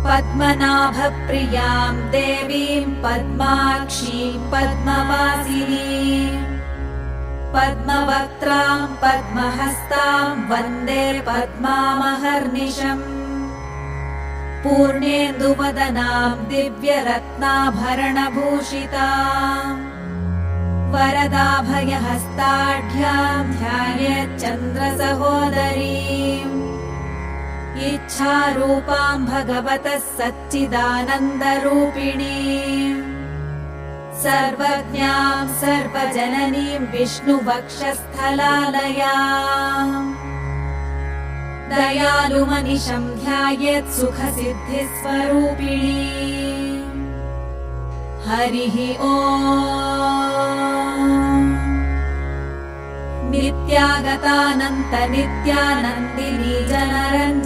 पद्मनाभप्रियां देवीं पद्माक्षीं पद्मवासिनीं पद्मवक्त्रां पद्महस्तां वन्दे पद्मामहर्निशम् पूर्णेन्दुवदनां दिव्यरत्नाभरणभूषितां वरदाभयहस्ताढ्यां ध्यायेच्चन्द्रसहोदरीम् इच्छारूपां भगवतः सच्चिदानन्दरूपिणीम् सर्वज्ञां सर्वजननीं विष्णुवक्षस्थलालयाम् दयालुमनिशं ध्यायेत् सुखसिद्धिस्वरूपिणीम् हरिः ॐ नित्यागतानन्त नित्यानन्दिनी जनरञ्जनी